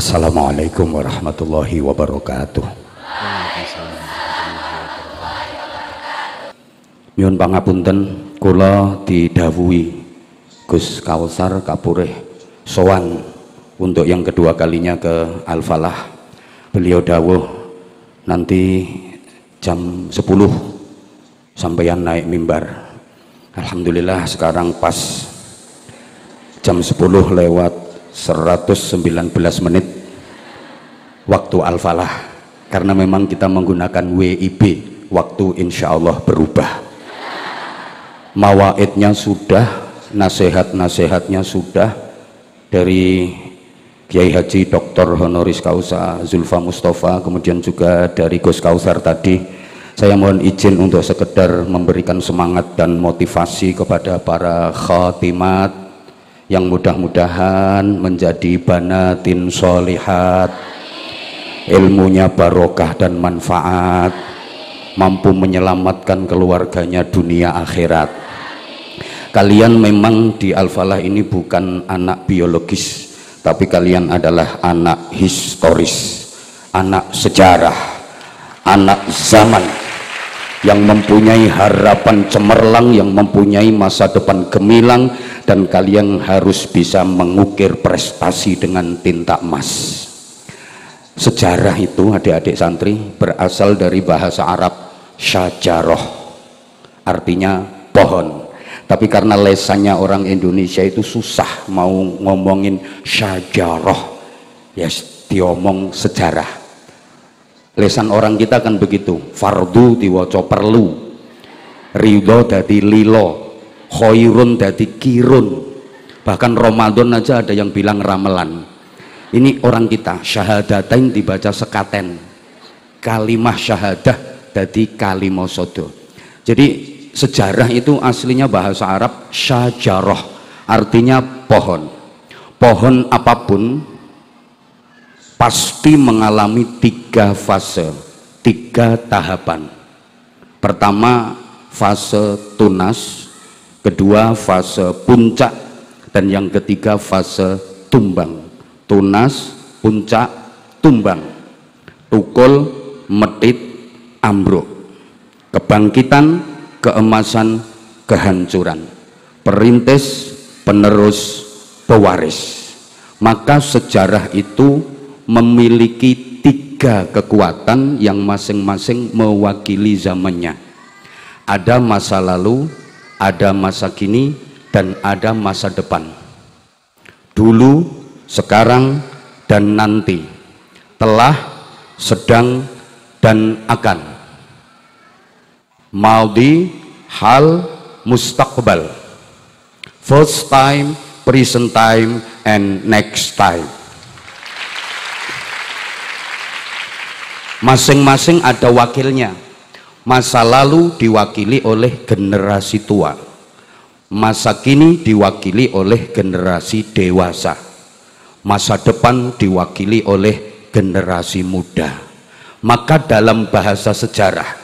Assalamualaikum warahmatullahi wabarakatuh. Nyuwun pangapunten, kula didhawuhi Gus Kausar Kapureh sowan untuk yang kedua kalinya ke Al-Falah. Beliau dawuh nanti jam 10 sampeyan naik mimbar. Alhamdulillah sekarang pas jam 10 lewat 119 menit waktu Al-Falah, karena memang kita menggunakan WIB, waktu insya Allah berubah. Mawaidnya sudah, nasihat-nasihatnya sudah dari Kiai Haji Dr. Honoris Causa Zulfa Mustafa, kemudian juga dari Gus Kausar tadi. Saya mohon izin untuk sekedar memberikan semangat dan motivasi kepada para khatimat yang mudah-mudahan menjadi banatin sholihat, ilmunya barokah dan manfaat, mampu menyelamatkan keluarganya dunia akhirat. Kalian memang di Al-Falah ini bukan anak biologis, tapi kalian adalah anak historis, anak sejarah, anak zaman yang mempunyai harapan cemerlang, yang mempunyai masa depan gemilang, dan kalian harus bisa mengukir prestasi dengan tinta emas. Sejarah itu, adik-adik santri, berasal dari bahasa Arab syajaroh, artinya pohon. Tapi karena lesannya orang Indonesia itu susah mau ngomongin syajaroh, ya diomong sejarah. Lesan orang kita kan begitu, fardu diwaca perlu, ridho dadi lilo, khairun dadi kirun, bahkan Ramadan aja ada yang bilang ramelan. Ini orang kita, syahadatain dibaca sekaten, kalimah syahadah dadi kalimosodo. Jadi sejarah itu aslinya bahasa Arab syajaroh, artinya pohon. Pohon apapun pasti mengalami 3 fase, 3 tahapan. Pertama fase tunas, kedua fase puncak, dan yang ketiga fase tumbang. Tunas, puncak, tumbang, tukul, medit, ambruk, kebangkitan, keemasan, kehancuran, perintis, penerus, pewaris. Maka sejarah itu memiliki 3 kekuatan yang masing-masing mewakili zamannya. Ada masa lalu, ada masa kini, dan ada masa depan. Dulu, sekarang, dan nanti. Telah, sedang, dan akan. Maldi, hal, mustaqbal. First time, present time, and next time. Masing-masing ada wakilnya. Masa lalu diwakili oleh generasi tua, masa kini diwakili oleh generasi dewasa, masa depan diwakili oleh generasi muda. Maka dalam bahasa sejarah,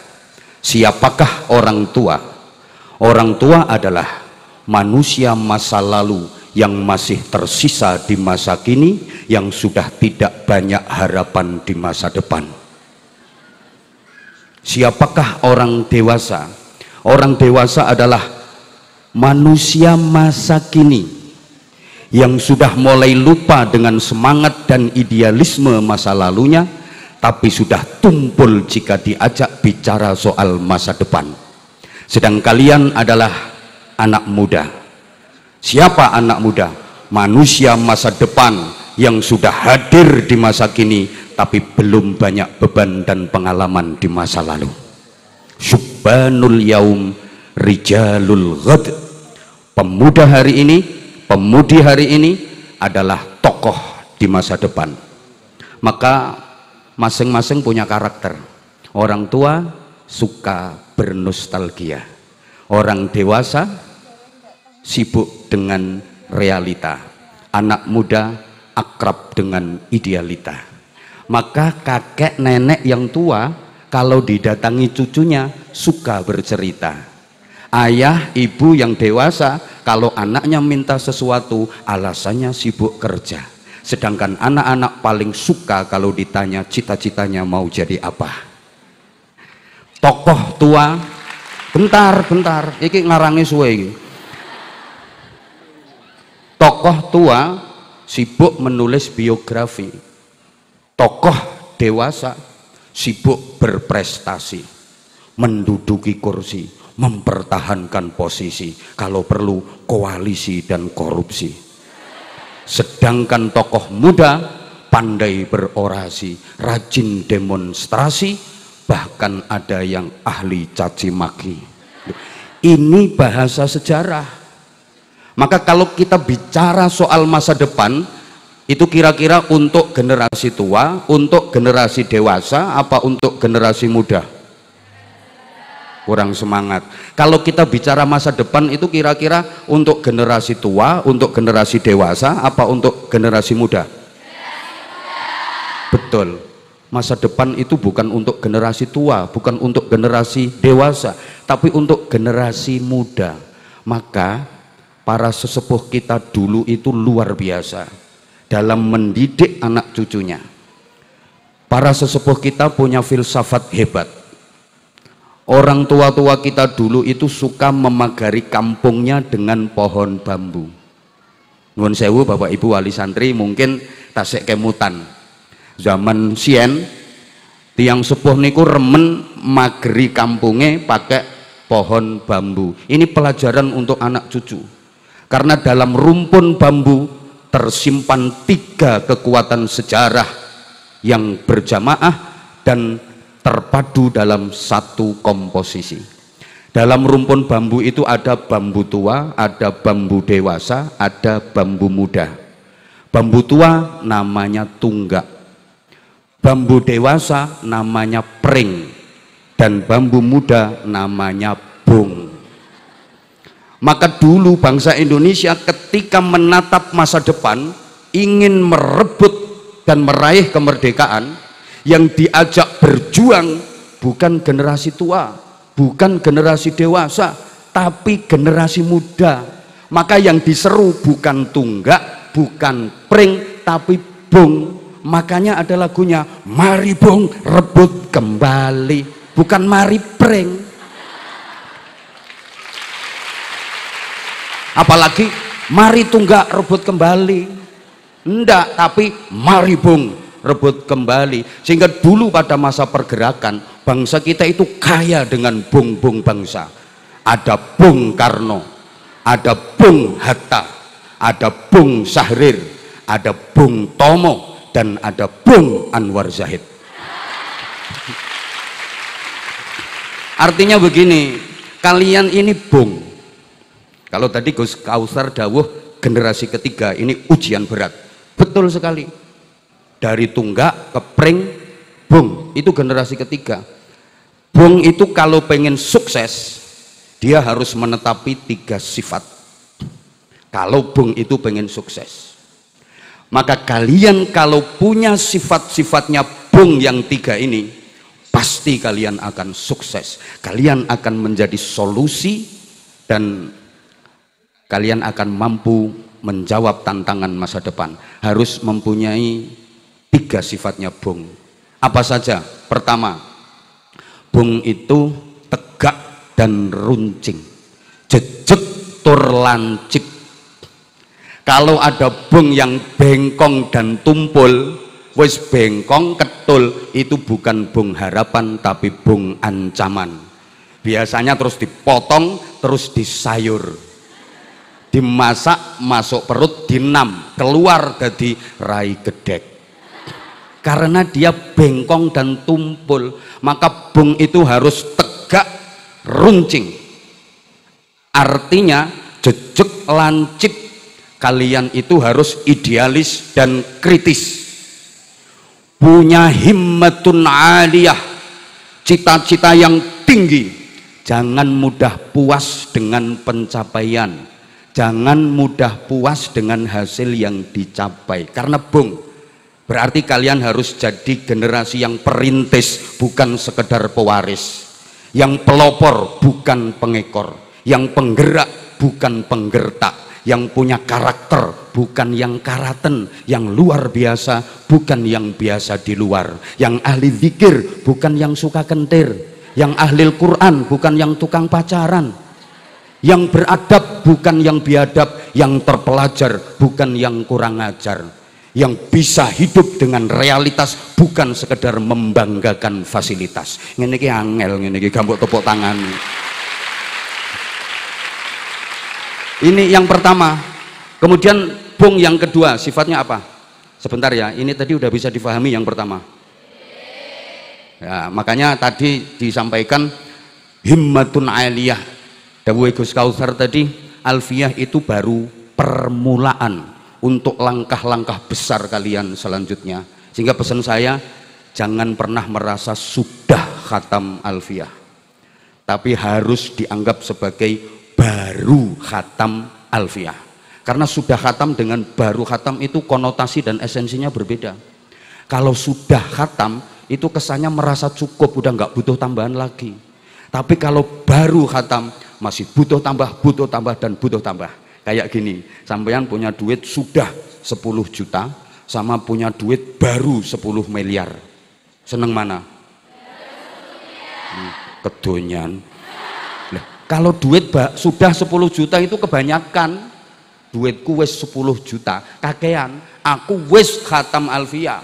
siapakah orang tua? Orang tua adalah manusia masa lalu yang masih tersisa di masa kini, yang sudah tidak banyak harapan di masa depan. Siapakah orang dewasa? Orang dewasa adalah manusia masa kini yang sudah mulai lupa dengan semangat dan idealisme masa lalunya, tapi sudah tumpul jika diajak bicara soal masa depan. Sedang kalian adalah anak muda. Siapa anak muda? Manusia masa depan yang sudah hadir di masa kini, tapi belum banyak beban dan pengalaman di masa lalu. Syubbanul yaum rijalul ghad. Pemuda hari ini, pemudi hari ini adalah tokoh di masa depan. Maka masing-masing punya karakter. Orang tua suka bernostalgia, orang dewasa sibuk dengan realita, anak muda akrab dengan idealita. Maka kakek nenek yang tua kalau didatangi cucunya suka bercerita. Ayah ibu yang dewasa kalau anaknya minta sesuatu alasannya sibuk kerja. Sedangkan anak-anak paling suka kalau ditanya cita-citanya mau jadi apa. Tokoh tua, bentar, iki ngarangi suwe iki. Tokoh tua sibuk menulis biografi. Tokoh dewasa sibuk berprestasi, menduduki kursi, mempertahankan posisi, kalau perlu koalisi dan korupsi. Sedangkan tokoh muda pandai berorasi, rajin demonstrasi, bahkan ada yang ahli caci maki. Ini bahasa sejarah. Maka kalau kita bicara soal masa depan, itu kira-kira untuk generasi tua, untuk generasi dewasa, apa untuk generasi muda? Kurang semangat. Kalau kita bicara masa depan itu kira-kira untuk generasi tua, untuk generasi dewasa, apa untuk generasi muda? Betul. Masa depan itu bukan untuk generasi tua, bukan untuk generasi dewasa, tapi untuk generasi muda. Maka para sesepuh kita dulu itu luar biasa dalam mendidik anak cucunya. Para sesepuh kita punya filsafat hebat. Orang tua-tua kita dulu itu suka memagari kampungnya dengan pohon bambu. Nuwun sewu Bapak Ibu wali santri mungkin tasik kemutan. Zaman sien tiang sepuh niku remen mageri kampungnya pakai pohon bambu. Ini pelajaran untuk anak cucu. Karena dalam rumpun bambu tersimpan 3 kekuatan sejarah yang berjamaah dan terpadu dalam satu komposisi. Dalam rumpun bambu itu ada bambu tua, ada bambu dewasa, ada bambu muda. Bambu tua namanya tunggak, bambu dewasa namanya pring, dan bambu muda namanya bung. Maka dulu bangsa Indonesia ketika menatap masa depan, ingin merebut dan meraih kemerdekaan, yang diajak berjuang bukan generasi tua, bukan generasi dewasa, tapi generasi muda. Maka yang diseru bukan tunggak, bukan pring, tapi bung. Makanya ada lagunya, mari bung rebut kembali, bukan mari pring. Apalagi mari tunggak rebut kembali, enggak, tapi mari bung rebut kembali. Sehingga dulu pada masa pergerakan bangsa kita itu kaya dengan bung-bung bangsa. Ada Bung Karno, ada Bung Hatta, ada Bung Sahrir, ada Bung Tomo, dan ada Bung Anwar Zahid. Artinya begini, kalian ini bung. Kalau tadi Gus Kausar dawuh generasi ketiga ini ujian berat, betul sekali. Dari tunggak ke pring, bung, itu generasi ketiga. Bung itu kalau pengen sukses, dia harus menetapi 3 sifat. Kalau bung itu pengen sukses, maka kalian kalau punya sifat-sifatnya bung yang 3 ini, pasti kalian akan sukses. Kalian akan menjadi solusi dan kalian akan mampu menjawab tantangan masa depan. Harus mempunyai 3 sifatnya bung. Apa saja? Pertama, bung itu tegak dan runcing, jejeg tur lancip. Kalau ada bung yang bengkong dan tumpul, wis bengkong ketul, itu bukan bung harapan tapi bung ancaman. Biasanya terus dipotong, terus disayur, dimasak, masuk perut, dinam, keluar dari rai gedek. Karena dia bengkong dan tumpul, maka bung itu harus tegak runcing. Artinya jejeg lancip. Kalian itu harus idealis dan kritis, punya himmatun aliyah, cita-cita yang tinggi. Jangan mudah puas dengan pencapaian, jangan mudah puas dengan hasil yang dicapai. Karena bung berarti kalian harus jadi generasi yang perintis, bukan sekedar pewaris, yang pelopor bukan pengekor, yang penggerak bukan penggertak, yang punya karakter, bukan yang karaten, yang luar biasa, bukan yang biasa di luar, yang ahli zikir, bukan yang suka kentir, yang ahli Quran, bukan yang tukang pacaran, yang beradab, bukan yang biadab, yang terpelajar, bukan yang kurang ajar, yang bisa hidup dengan realitas, bukan sekedar membanggakan fasilitas. Ngene iki angel, ngene iki gambok tepuk tangan. Ini yang pertama. Kemudian bung yang kedua, sifatnya apa? Sebentar ya, ini tadi udah bisa difahami yang pertama. Ya, makanya tadi disampaikan himmatun aliyah. Dawuh Gus Kausar tadi, alfiyah itu baru permulaan untuk langkah-langkah besar kalian selanjutnya. Sehingga pesan saya, jangan pernah merasa sudah khatam alfiyah, tapi harus dianggap sebagai baru khatam alfiyah. Karena sudah khatam dengan baru khatam itu konotasi dan esensinya berbeda. Kalau sudah khatam itu kesannya merasa cukup, udah nggak butuh tambahan lagi. Tapi kalau baru khatam masih butuh tambah dan butuh tambah. Kayak gini, sampean punya duit sudah 10 juta sama punya duit baru 10 miliar. Seneng mana? Kedonyan. Kalau duit sudah 10 juta itu kebanyakan. Duitku wis 10 juta, kakean. Aku wis khatam alfiyah.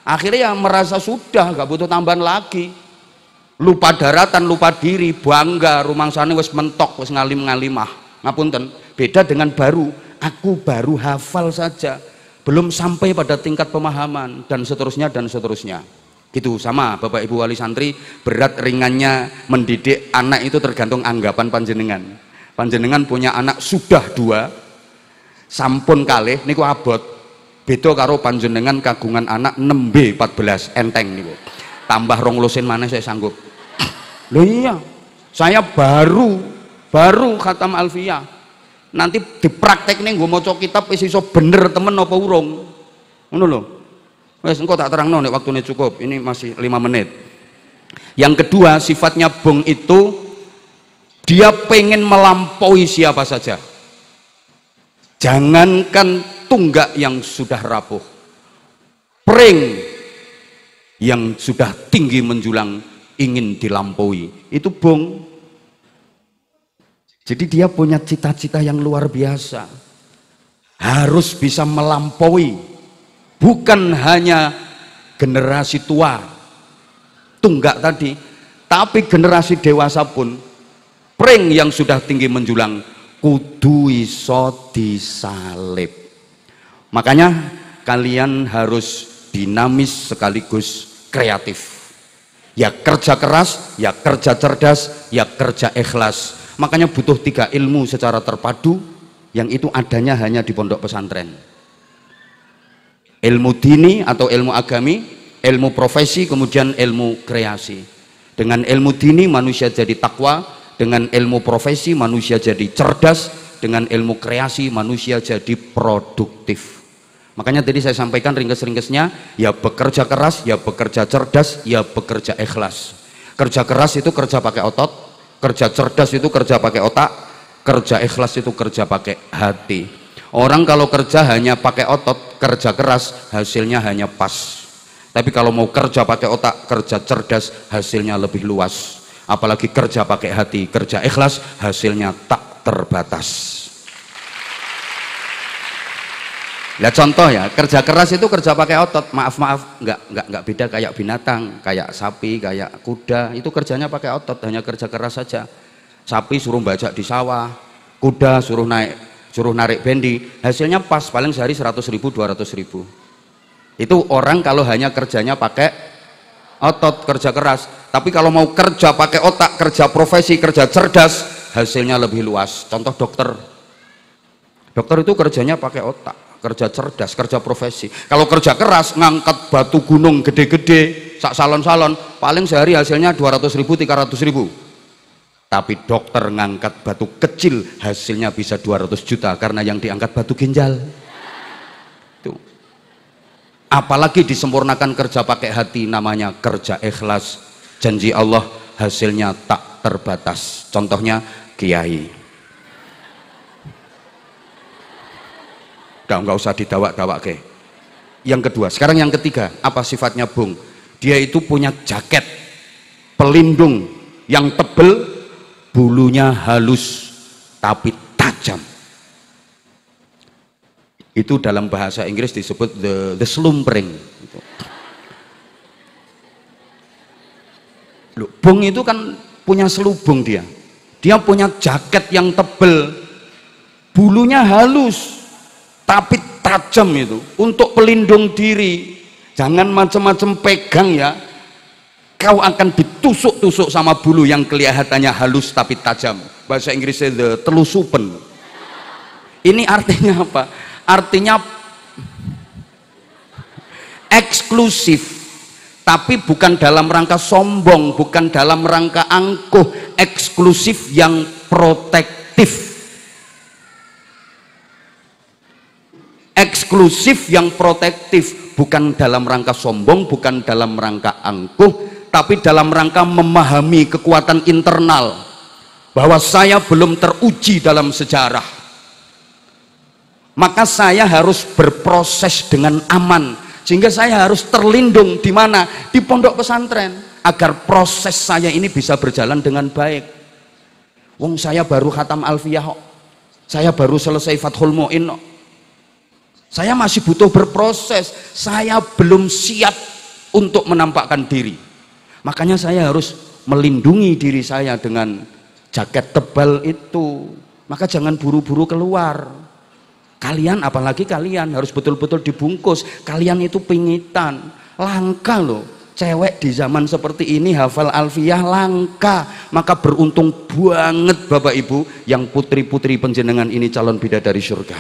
Akhirnya ya merasa sudah, gak butuh tambahan lagi. Lupa daratan, lupa diri, bangga, rumangsane wis mentok, wis ngalim-ngalimah. Ngapunten, beda dengan baru. Aku baru hafal saja, belum sampai pada tingkat pemahaman, dan seterusnya dan seterusnya. Gitu. Sama Bapak Ibu wali santri, berat ringannya mendidik anak itu tergantung anggapan panjenengan. Panjenengan punya anak sudah 2 sampun kalih niku abot, beda karo panjenengan kagungan anak 6B14 enteng niku, tambah 2 lusin mana saya sanggup. Loh iya, saya baru khatam alfiyah, nanti dipraktek nih gue mau kitab wis iso bener temen apa urung, ngono lho. Wes engko tak terangno nek waktune cukup, ini masih 5 menit. Yang kedua, sifatnya bung itu dia pengen melampaui siapa saja. Jangankan tunggak yang sudah rapuh, pring yang sudah tinggi menjulang ingin dilampaui, itu bung. Jadi dia punya cita-cita yang luar biasa, harus bisa melampaui. Bukan hanya generasi tua tunggak tadi, tapi generasi dewasa pun pring yang sudah tinggi menjulang kudu iso disalib. Makanya kalian harus dinamis sekaligus kreatif. Ya kerja keras, ya kerja cerdas, ya kerja ikhlas. Makanya butuh 3 ilmu secara terpadu, yang itu adanya hanya di pondok pesantren. Ilmu dini atau ilmu agami, ilmu profesi, kemudian ilmu kreasi. Dengan ilmu dini manusia jadi takwa, dengan ilmu profesi manusia jadi cerdas, dengan ilmu kreasi manusia jadi produktif. Makanya tadi saya sampaikan ringkes-ringkesnya, ya bekerja keras, ya bekerja cerdas, ya bekerja ikhlas. Kerja keras itu kerja pakai otot, kerja cerdas itu kerja pakai otak, kerja ikhlas itu kerja pakai hati. Orang kalau kerja hanya pakai otot, kerja keras, hasilnya hanya pas. Tapi kalau mau kerja pakai otak, kerja cerdas, hasilnya lebih luas. Apalagi kerja pakai hati, kerja ikhlas, hasilnya tak terbatas. Lihat contoh ya, kerja keras itu kerja pakai otot. Maaf, nggak beda kayak binatang, kayak sapi, kayak kuda. Itu kerjanya pakai otot, hanya kerja keras saja. Sapi suruh bajak di sawah, kuda suruh narik bendi, hasilnya pas, paling sehari 100.000 200.000. Itu orang kalau hanya kerjanya pakai otot, kerja keras. Tapi kalau mau kerja pakai otak, kerja profesi, kerja cerdas, hasilnya lebih luas. Contoh dokter itu kerjanya pakai otak, kerja cerdas, kerja profesi. Kalau kerja keras, ngangkat batu gunung gede-gede, sak salon-salon, paling sehari hasilnya 200.000 300.000. Tapi dokter ngangkat batu kecil hasilnya bisa 200 juta karena yang diangkat batu ginjal. Tuh. Apalagi disempurnakan kerja pakai hati, namanya kerja ikhlas. Janji Allah hasilnya tak terbatas. Contohnya kiai. Nggak usah didawak-dawak ke. Yang kedua, sekarang yang ketiga, apa sifatnya bung? Dia itu punya jaket pelindung yang tebel, bulunya halus tapi tajam. Itu dalam bahasa Inggris disebut the slumbering. Loh, bung itu kan punya selubung dia. Dia punya jaket yang tebel, bulunya halus tapi tajam itu untuk pelindung diri. Jangan macam-macam pegang ya, kau akan ditusuk-tusuk sama bulu yang kelihatannya halus tapi tajam. Bahasa Inggrisnya the telusupen. Ini artinya apa? Artinya eksklusif, tapi bukan dalam rangka sombong, bukan dalam rangka angkuh, eksklusif yang protektif. Eksklusif yang protektif, bukan dalam rangka sombong, bukan dalam rangka angkuh, tapi dalam rangka memahami kekuatan internal bahwa saya belum teruji dalam sejarah, maka saya harus berproses dengan aman, sehingga saya harus terlindung di mana? Di pondok pesantren, agar proses saya ini bisa berjalan dengan baik. Wong saya baru khatam Alfiyah, saya baru selesai Fathul Mu'in, saya masih butuh berproses, saya belum siap untuk menampakkan diri. Makanya saya harus melindungi diri saya dengan jaket tebal itu. Maka jangan buru-buru keluar. Kalian, apalagi kalian harus betul-betul dibungkus. Kalian itu pingitan, langka loh. Cewek di zaman seperti ini hafal Alfiyah langka. Maka beruntung banget Bapak Ibu yang putri-putri penjenengan ini calon bidadari surga.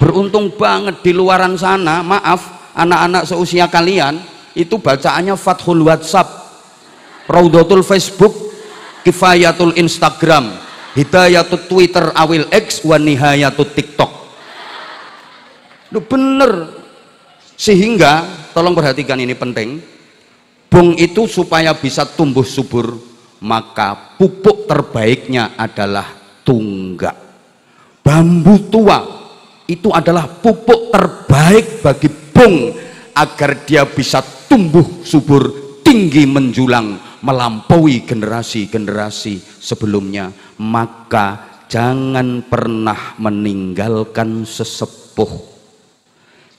Beruntung banget di luaran sana, maaf, anak-anak seusia kalian itu bacaannya Fathul WhatsApp, Raudatul Facebook, Kifayatul Instagram, Hidayatul Twitter awil X, wa Nihayatul TikTok. Lu bener. Sehingga tolong perhatikan, ini penting. Bung itu supaya bisa tumbuh subur, maka pupuk terbaiknya adalah tunggak. Bambu tua itu adalah pupuk terbaik bagi bung agar dia bisa tumbuh subur, tinggi menjulang, melampaui generasi-generasi sebelumnya. Maka jangan pernah meninggalkan sesepuh,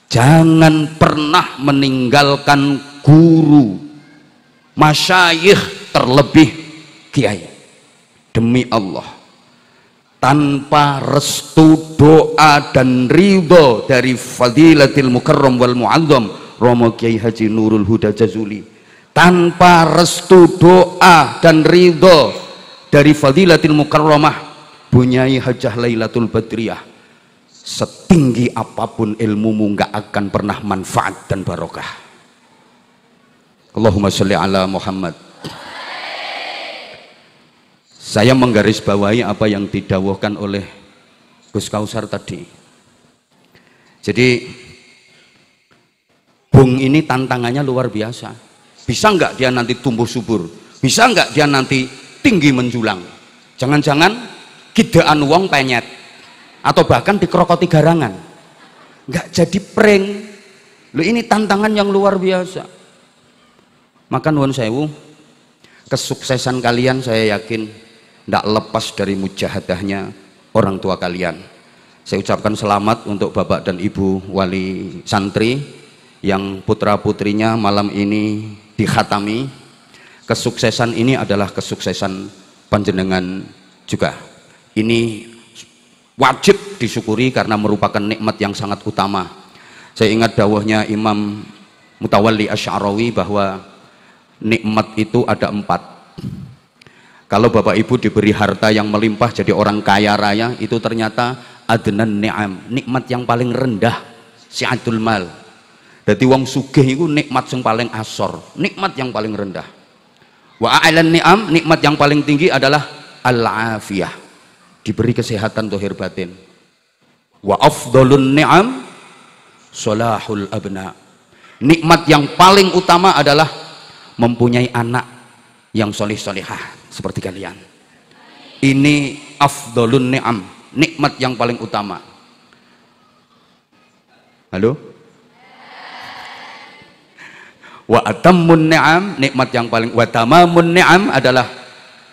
jangan pernah meninggalkan guru, masyayikh, terlebih kiai. Demi Allah, tanpa restu, doa dan ridho dari Fadilatil Mukarram wal Mu'azzam Romo Kiai Haji Nurul Huda Jazuli, tanpa restu, doa dan ridho dari Fadilatil Mukarramah Bunyai Hajah Lailatul Badriyah, setinggi apapun ilmumu nggak akan pernah manfaat dan barokah. Allahumma sholli ala Muhammad. Saya menggarisbawahi apa yang didawuhkan oleh Gus Kausar tadi. Jadi bung ini tantangannya luar biasa. Bisa nggak dia nanti tumbuh subur? Bisa nggak dia nanti tinggi menjulang? Jangan-jangan gidaan wong penyet, atau bahkan dikerokoti garangan, nggak jadi prank. Loh, ini tantangan yang luar biasa. Maka nuwun sewu, kesuksesan kalian saya yakin tidak lepas dari mujahadahnya orang tua kalian. Saya ucapkan selamat untuk Bapak dan Ibu wali santri yang putra-putrinya malam ini dikhatami. Kesuksesan ini adalah kesuksesan panjenengan juga. Ini wajib disyukuri karena merupakan nikmat yang sangat utama. Saya ingat dawuhnya Imam Mutawalli Asy'arawi bahwa nikmat itu ada 4. Kalau Bapak Ibu diberi harta yang melimpah jadi orang kaya raya, itu ternyata adnan ni'am, nikmat yang paling rendah, si'atul mal. Jadi wong sugih itu nikmat yang paling asor, nikmat yang paling rendah. Wa a'lan ni'am, nikmat yang paling tinggi adalah al-afiyah, diberi kesehatan zahir batin. Wa afdhalun ni'am salahul abna, nikmat yang paling utama adalah mempunyai anak yang solih-solihah seperti kalian. Ini afdhalun ni'am, nikmat yang paling utama. Halo? Wa atammun ni'am, nikmat yang paling, wa tamamun ni'am adalah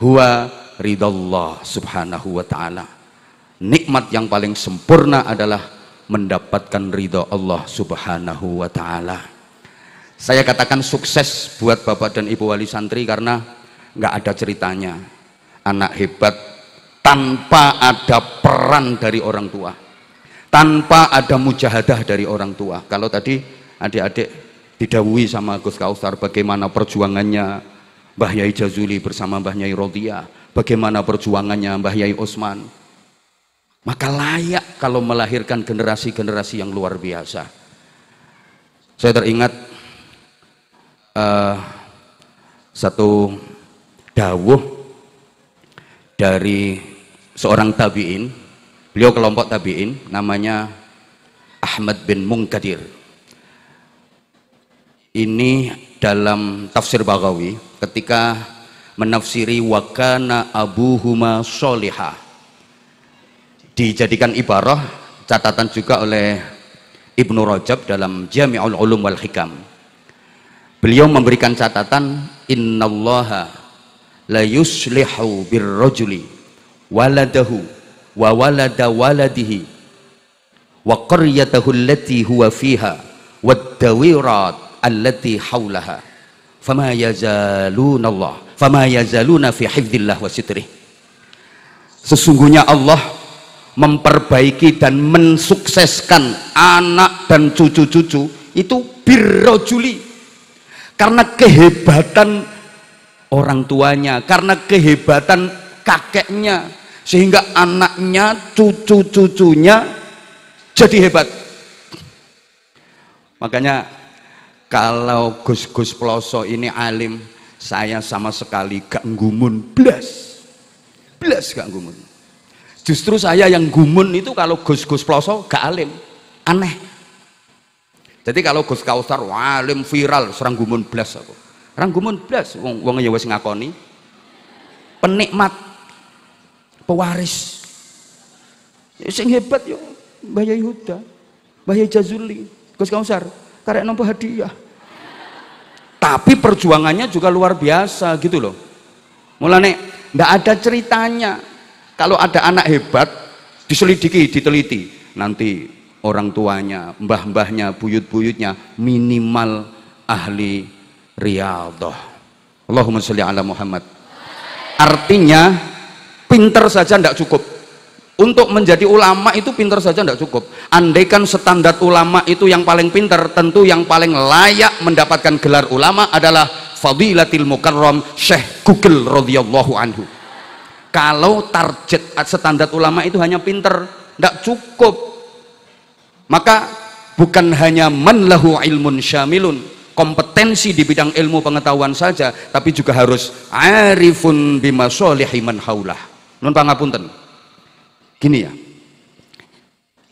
huwa ridallah subhanahu wa ta'ala. Nikmat yang paling sempurna adalah mendapatkan ridha Allah subhanahu wa ta'ala. Saya katakan sukses buat Bapak dan Ibu wali santri karena nggak ada ceritanya anak hebat tanpa ada peran dari orang tua, tanpa ada mujahadah dari orang tua. Kalau tadi adik-adik didhawuhi sama Gus Kausar bagaimana perjuangannya Mbah Yai Jazuli bersama Mbah Yai Rodia, bagaimana perjuangannya Mbah Yai Osman, maka layak kalau melahirkan generasi-generasi yang luar biasa. Saya teringat satu dawuh dari seorang tabi'in, beliau kelompok tabi'in, namanya Ahmad bin Munkadir. Ini dalam tafsir Baghawi ketika menafsiri wa kana abuhuma sholihah, dijadikan ibarah catatan juga oleh Ibnu Rajab dalam Jami'ul Ulum wal Hikam. Beliau memberikan catatan innallaha la yuslihu birrajuli waladahu wa walada waladihi wa qaryatahu allati huwa fiha wad dawirat allati haulaha fama yazaluna fi hifdzillah wa sitrih. Sesungguhnya Allah memperbaiki dan mensukseskan anak dan cucu-cucu itu birrajuli, karena kehebatan orang tuanya, karena kehebatan kakeknya, sehingga anaknya, cucu-cucunya jadi hebat. Makanya kalau Gus-Gus Ploso ini alim, saya sama sekali gak nggumun blas gak nggumun. Justru saya yang gumun itu kalau Gus-Gus Ploso gak alim, aneh. Jadi kalau Gus Kausar alim viral, serang gumun blas aku. Serang gumun blas, wong ya wis ngakoni. Penikmat, pewaris. Sing hebat yo Mbah Yai Huda, Mbah Yai Jazuli, Gus Kausar. Karek nampa hadiah, tapi perjuangannya juga luar biasa gitu loh. Mulane ndak ada ceritanya. Kalau ada anak hebat diselidiki, diteliti, nanti orang tuanya, mbah-mbahnya, buyut-buyutnya minimal ahli riyadhah. Allahumma sholli ala Muhammad. Artinya pinter saja ndak cukup. Untuk menjadi ulama itu pinter saja tidak cukup. Andaikan standar ulama itu yang paling pinter, tentu yang paling layak mendapatkan gelar ulama adalah Fadilatil Mukarram Syekh Google radhiyallahu anhu. Kalau target standar ulama itu hanya pinter, tidak cukup. Maka bukan hanya man lahu ilmun syamilun, kompetensi di bidang ilmu pengetahuan saja, tapi juga harus arifun bima sholihi man haulah. Nun pangapunten. Gini ya,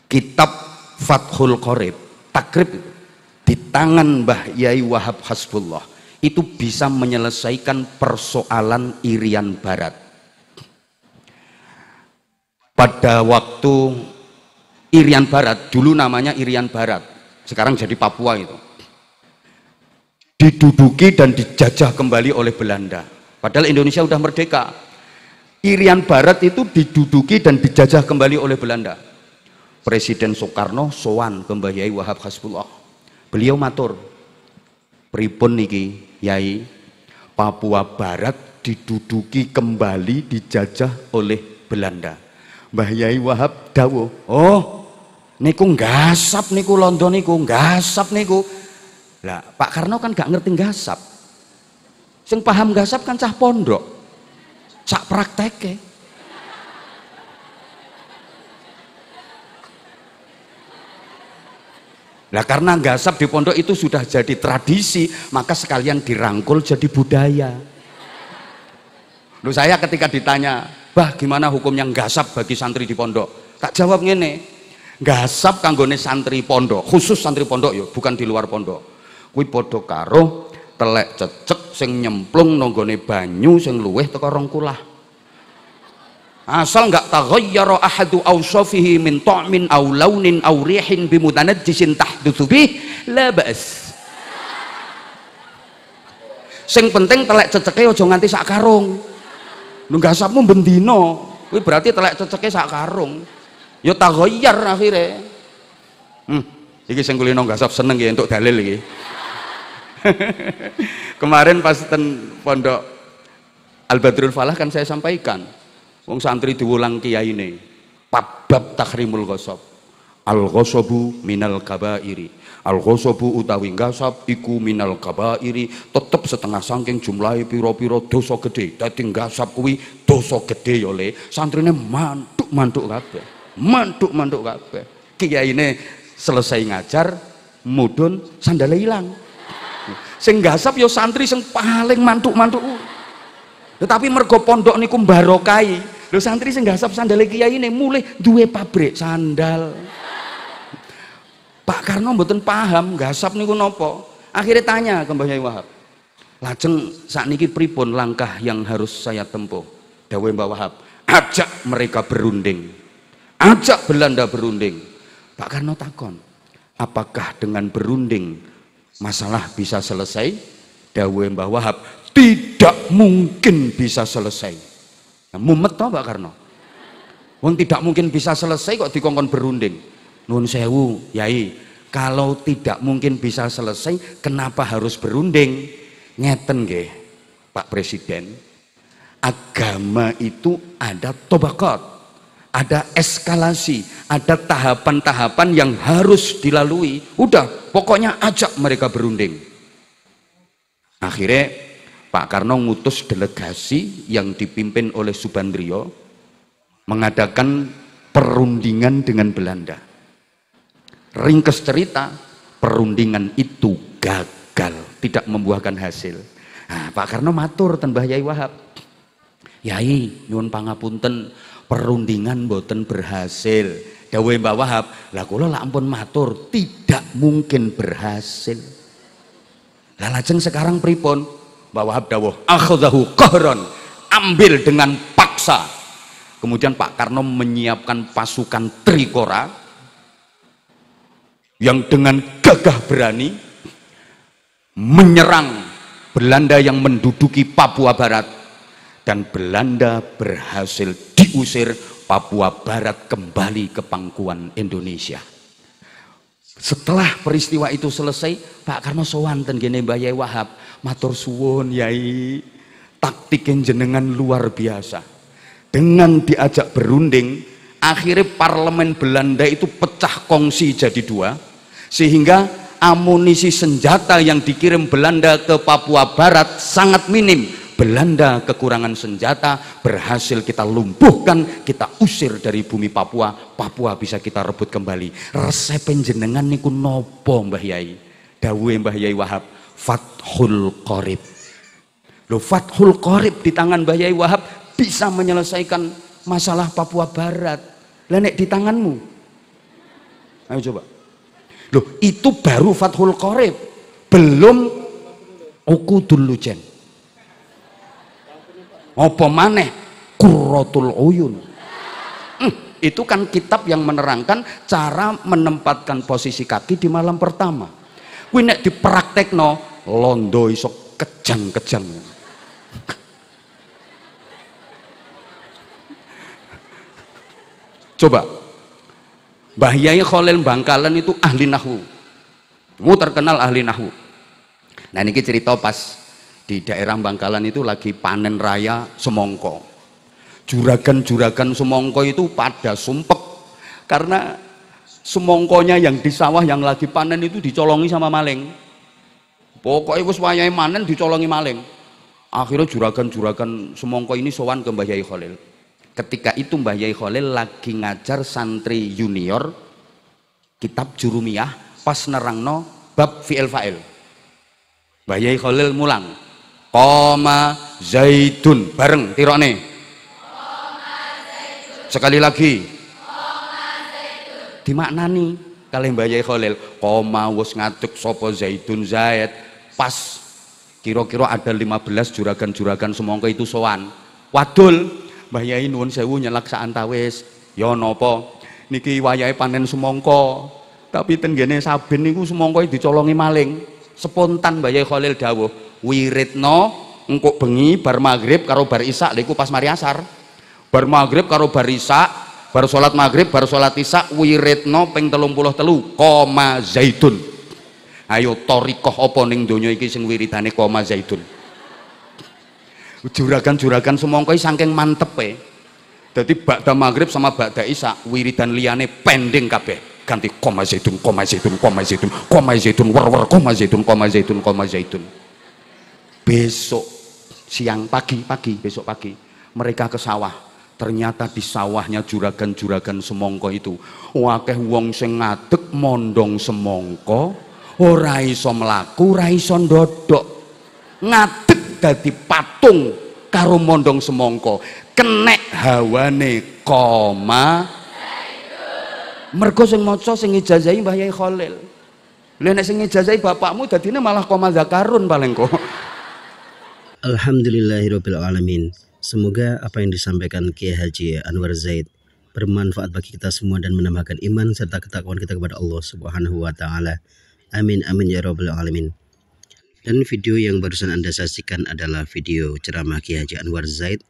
kitab Fathul Qorib, takrib di tangan Mbah Yai Wahab Hasbullah itu bisa menyelesaikan persoalan Irian Barat. Pada waktu Irian Barat, dulu namanya Irian Barat, sekarang jadi Papua itu, diduduki dan dijajah kembali oleh Belanda. Padahal Indonesia sudah merdeka. Irian Barat itu diduduki dan dijajah kembali oleh Belanda. Presiden Soekarno sowan ke Mbah Yai Wahab Hasbullah. Beliau matur, pripun niki Yai, Papua Barat diduduki kembali, dijajah oleh Belanda. Mbah Yai Wahab dawuh, oh niku nggasap niku Londo niku nggasap niku. Lah Pak Karno kan gak ngerti nggasap. Sing paham nggasap kan cah pondok. Sak prakteke. Nah karena nggasap di pondok itu sudah jadi tradisi, maka sekalian dirangkul jadi budaya. Loh, saya ketika ditanya, bah gimana hukumnya nggasap bagi santri di pondok, tak jawab ngene, nggasap kanggone santri pondok, khusus santri pondok yo, bukan di luar pondok. Kuwi padha karo telek cecek sing nyemplung nanggone banyu sing luwih teko 2 kulah. asal nggak taghayyara ahadu awsafihi min ta'min aw launin aw rihin bimutanajjisin tahdutsu bih la ba's. Sing penting telek ceceke aja nganti sak karung. Lho gasapmu bendino kuwi berarti telek ceceke sak karung ya taghayyar akhire. Iki sing kulino gasap seneng ya untuk dalil iki. Kemarin pas ten pondok Al Badrul Falah kan saya sampaikan wong santri diwulang kiyaine bab tahrimul ghasab. Al ghasabu minal kabairi, al ghasabu utawi gasap iku minal kabairi, tetep setengah saking jumlahe pira-pira dosa gede. Dadi gasap kuwi dosa gede ya le. Santrine mantuk-mantuk kabeh. Mantuk-mantuk kabeh. Kiyaine selesai ngajar mudun sandale ilang. Sing gasap ya santri sing paling mantuk-mantuk. Tetapi mergo pondok niku barokai. Lho santri sing gasap sandale kiai ini mulai duwe pabrik sandal. Pak Karno mboten paham gasap niku napa. Akhirnya tanya ke Mbah Yai Wahab. Lajeng sakniki pripun langkah yang harus saya tempuh? Dawuh Mbah Wahab, ajak mereka berunding. Ajak Belanda berunding. Pak Karno takon, apakah dengan berunding masalah bisa selesai? Dawuh Mbah Wahab, tidak mungkin bisa selesai. Nah, mumet toh Pak Karno. Wong tidak mungkin bisa selesai kok dikongkon berunding. Nuwun sewu, Yai, kalau tidak mungkin bisa selesai, kenapa harus berunding? Ngeten nggih, Pak Presiden. Agama itu ada tobakat, ada eskalasi, ada tahapan-tahapan yang harus dilalui. Udah, pokoknya ajak mereka berunding. Akhirnya Pak Karno ngutus delegasi yang dipimpin oleh Subandrio mengadakan perundingan dengan Belanda. Ringkes cerita, perundingan itu gagal, tidak membuahkan hasil. Nah, Pak Karno matur ten Mbah Yai Wahab, Yai nyuwun pangapunten, perundingan boten berhasil. Dawuh Mbah Wahab, lah kula lak ampun matur, tidak mungkin berhasil. Lah lajeng sekarang pripun? Mbah Wahab dawuh, akhadhahu qahran, ambil dengan paksa. Kemudian Pak Karno menyiapkan pasukan Trikora yang dengan gagah berani menyerang Belanda yang menduduki Papua Barat, dan Belanda berhasil diusir. Papua Barat kembali ke pangkuan Indonesia. Setelah peristiwa itu selesai, Pak Karno sowan ten gene Mbah Yai Wahab, matur suwun Yai, taktik jenengan luar biasa. Dengan diajak berunding, akhirnya parlemen Belanda itu pecah kongsi jadi dua, sehingga amunisi senjata yang dikirim Belanda ke Papua Barat sangat minim. Belanda kekurangan senjata, berhasil kita lumpuhkan, kita usir dari bumi Papua. Papua bisa kita rebut kembali. Resep jenengan niku nopo Mbah Yai? Dawuhe Mbah Yai Wahab, Fathul Qorib. Loh, Fathul Qorib di tangan Mbah Yai Wahab bisa menyelesaikan masalah Papua Barat. Lah nek di tanganmu? Ayo coba. Loh, itu baru Fathul Qorib, belum Uqudul Lujen. Apa maneh Qurratul Uyun. Itu kan kitab yang menerangkan cara menempatkan posisi kaki di malam pertama. Kuwi nek dipraktekno londo iso kejang-kejang. Coba Mbah Yai Khalil Bangkalan itu ahli nahwu. Terkenal ahli nahwu. Nah niki cerita pas di daerah Bangkalan itu lagi panen raya semongko. Juragan-juragan semongko itu pada sumpek karena semongkonya yang di sawah yang lagi panen itu dicolongi sama maling. Pokoknya wis wayahe manen dicolongi maling. Akhirnya juragan-juragan semongko ini sowan ke Mbah Yai Khalil. Ketika itu Mbah Yai Khalil lagi ngajar santri junior kitab Jurumiyah, pas nerangno bab fi'il fa'il. Mbah Yai Khalil mulang, Qoma Zaidun, bareng tirone. Sekali lagi. Dimaknani kalih Mbah Yai Khalil, Qoma wis ngadeg sapa Zaidun Zaid. Pas kira-kira ada 15 juragan-juragan semongko itu sowan. Wadul, Mbah Yai nuwun sewu nyelak sak antawis. Ya napa? Niki wayahe panen semangka. Tapi tenggene saben niku semangka dicolongi maling. Spontan Mbah Yai Khalil dawuh, wiridna engko bengi bar maghrib karo bar isya lha iku pas mari asar. Bar maghrib karo bar isya, bar salat maghrib, bar salat isya wiridna ping 33 koma zaitun. Ayo thariqah apa ning donya iki sing wiridane koma zaitun. Juragan-juragan semangka iki saking mantepe. Dadi ba'da maghrib sama ba'da isya wiridan liyane pending kabeh. Ganti koma zaitun, koma zaitun, koma zaitun, koma zaitun, wer koma zaitun, koma zaitun, koma zaitun. Besok siang pagi besok pagi mereka ke sawah. Ternyata di sawahnya juragan-juragan semangka itu akeh wong sing ngadeg mondong semangka, ora iso mlaku, ora iso ndodok. Ngadeg dadi patung karo mondong semangka, kenek hawane koma. Mergo sing maca sing ijazahi Mbah Yai Khalil. Lha nek sing ijazahi bapakmu dadine malah koma zakarun paling kok. Alhamdulillahirabbil alamin. Semoga apa yang disampaikan Kiai Haji Anwar Zaid bermanfaat bagi kita semua dan menambahkan iman serta ketakwaan kita kepada Allah Subhanahu wa taala. Amin amin ya rabbal alamin. Dan video yang barusan Anda saksikan adalah video ceramah Kiai Haji Anwar Zaid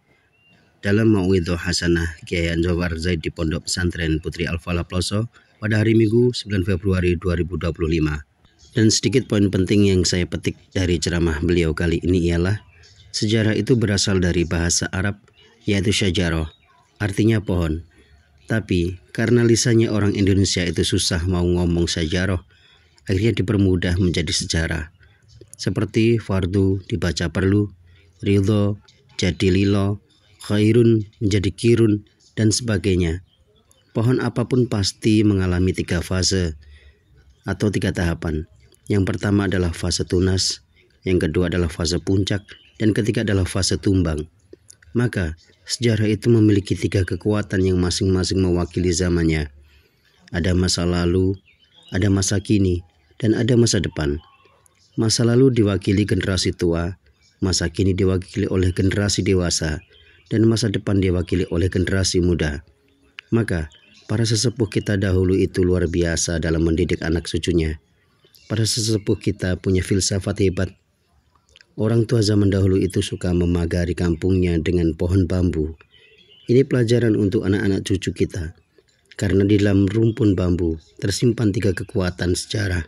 dalam Mau'idhah Hasanah Kiai Anwar Zaid di Pondok Pesantren Putri Al-Falah Ploso pada hari Minggu 9 Februari 2025. Dan sedikit poin penting yang saya petik dari ceramah beliau kali ini ialah sejarah itu berasal dari bahasa Arab yaitu syajarah, artinya pohon. Tapi karena lisannya orang Indonesia itu susah mau ngomong syajarah, akhirnya dipermudah menjadi sejarah. Seperti fardu dibaca perlu, ridho jadi lilo, khairun menjadi kirun, dan sebagainya. Pohon apapun pasti mengalami 3 fase atau 3 tahapan. Yang pertama adalah fase tunas, yang kedua adalah fase puncak, dan ketiga adalah fase tumbang. Maka sejarah itu memiliki 3 kekuatan yang masing-masing mewakili zamannya. Ada masa lalu, ada masa kini, dan ada masa depan. Masa lalu diwakili generasi tua, masa kini diwakili oleh generasi dewasa, dan masa depan diwakili oleh generasi muda. Maka para sesepuh kita dahulu itu luar biasa dalam mendidik anak cucunya. Para sesepuh kita punya filsafat hebat. Orang tua zaman dahulu itu suka memagari kampungnya dengan pohon bambu. Ini pelajaran untuk anak-anak cucu kita. Karena di dalam rumpun bambu tersimpan 3 kekuatan sejarah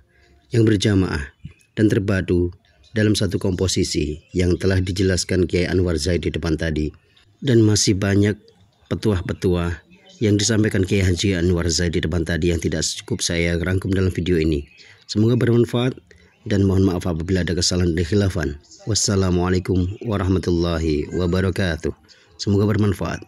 yang berjamaah dan terpadu dalam satu komposisi yang telah dijelaskan Kiai Anwar Zaid di depan tadi. Dan masih banyak petuah-petuah yang disampaikan Kiai Haji Anwar Zaid di depan tadi yang tidak cukup saya rangkum dalam video ini. Semoga bermanfaat dan mohon maaf apabila ada kesalahan dan khilafan. Wassalamualaikum warahmatullahi wabarakatuh. Semoga bermanfaat.